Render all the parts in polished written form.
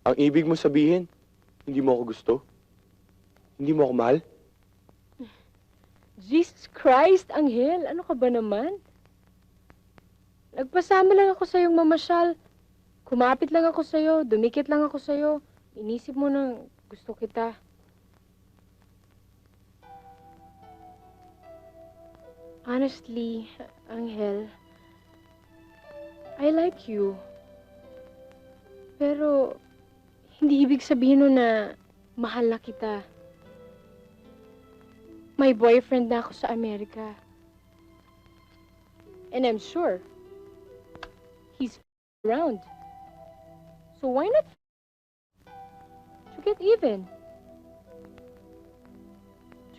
Ang ibig mo sabihin, hindi mo ako gusto? Hindi mo ako mahal? Jesus Christ, Anghel, ano ka ba naman? Nagpasama lang ako sa'yong mamasyal. Kumapit lang ako sa'yo, dumikit lang ako sa'yo. Inisip mo nang gusto kita. Honestly, Anghel, I like you. Pero, hindi ibig sabihin nun na mahal na kita. May boyfriend na ako sa Amerika. And I'm sure he's around. So why not to get even?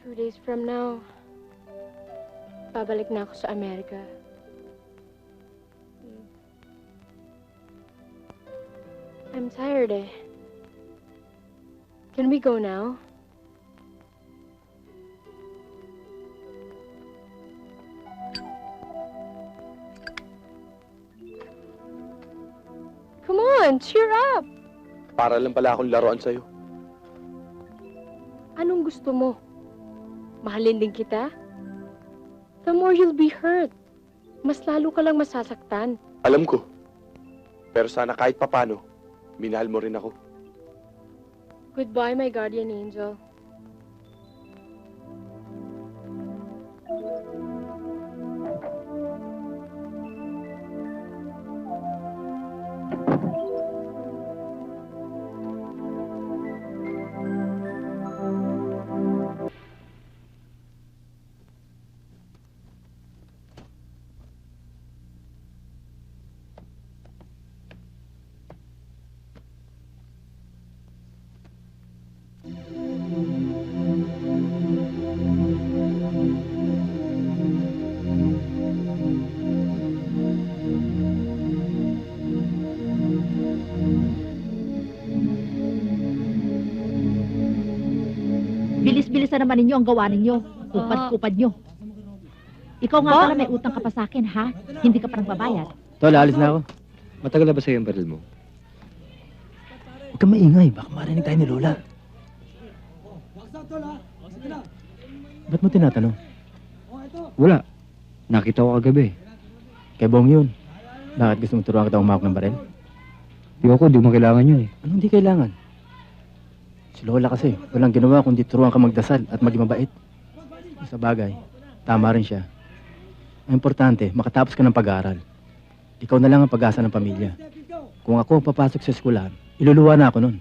2 days from now, babalik na ako sa Amerika. I'm tired eh. Can we go now? Come on, cheer up! Para lang pala akong laruan sa'yo. Anong gusto mo? Mahalin din kita? The more you'll be hurt, mas lalo ka lang masasaktan. Alam ko. Pero sana kahit papano, minahal mo rin ako. Goodbye, my guardian angel. Bilis-bilisan naman ninyo ang gawa ninyo. Kupad-kupad nyo. Ikaw nga pala may utang ka pa sa akin, ha? Hindi ka pa nagbabayad. Tol, alis na ako. Matagal na ba sa'yo yung baril mo? Huwag kang maingay. Baka marinig tayo ni Lola. Ba't mo tinatanong? Wala. Nakita ko kagabi. Kay Bong yun. Bakit gusto mo turuan kita umawak ng baril? Di ako, di mo kailangan yun eh. Anong di kailangan? Si Lola kasi, walang ginawa kundi turuan ka magdasal at maging mabait. Sa bagay, tama rin siya. Ang importante, makatapos ka ng pag-aaral. Ikaw na lang ang pag-asa ng pamilya. Kung ako papasok sa eskwelahan, iluluwa na ako nun.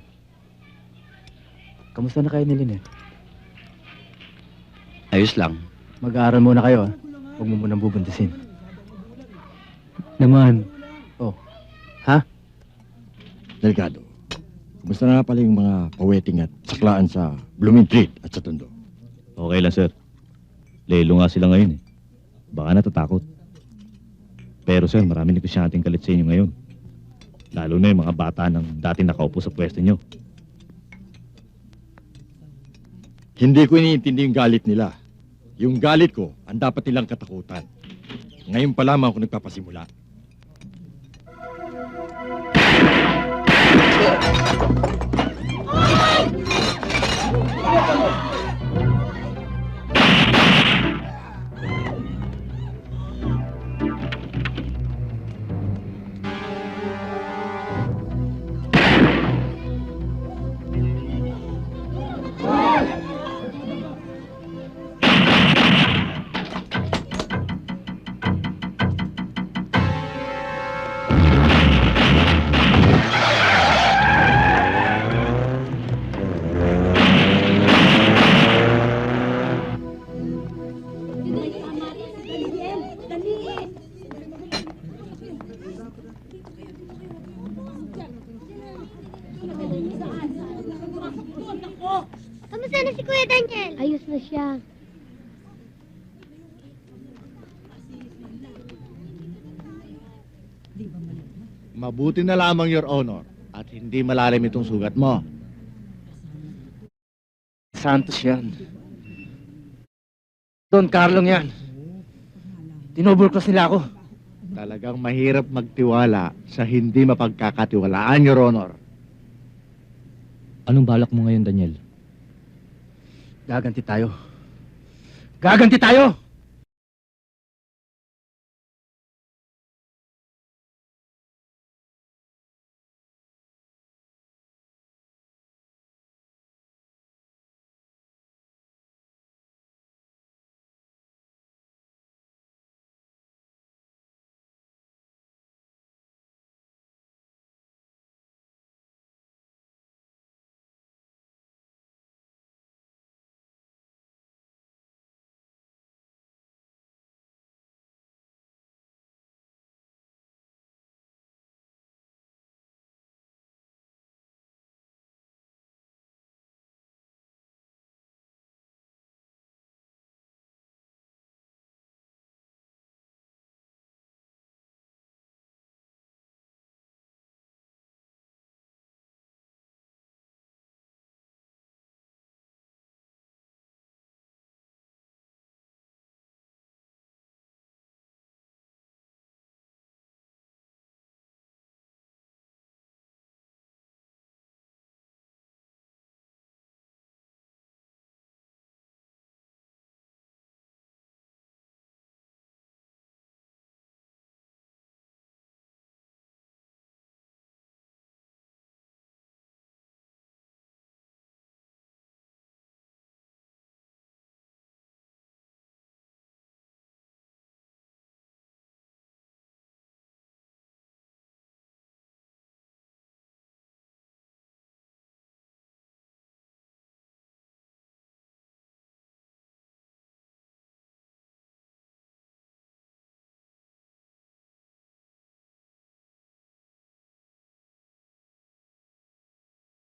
Kamusta na kayo ni Lynette? Ayos lang. Mag-aaral muna kayo, ha? Huwag mo munang bubuntisin. Naman. Oh, ha? Delgado, kumusta na pala yung mga paweting at saklaan sa Blooming Street at sa Tondo? Okay lang, sir. Lelo nga sila ngayon eh. Baka natatakot. Pero sir, marami negosyanteng kalit sa inyo ngayon. Lalo na yung mga bata ng dati nakaupo sa pwesto nyo. Hindi ko iniintindi yung galit nila. Yung galit ko, ang dapat nilang katakutan. Ngayon pa lamang ako nagpapasimula. Kamusta na si Kuya Daniel? Ayos na siya. Mabuti na lamang, Your Honor, at hindi malalim itong sugat mo. Santos yan. Don Carlong yan. Tinovercross nila ako. Talagang mahirap magtiwala sa hindi mapagkakatiwalaan, Your Honor. Anong balak mo ngayon, Daniel? Gaganti tayo. Gaganti tayo!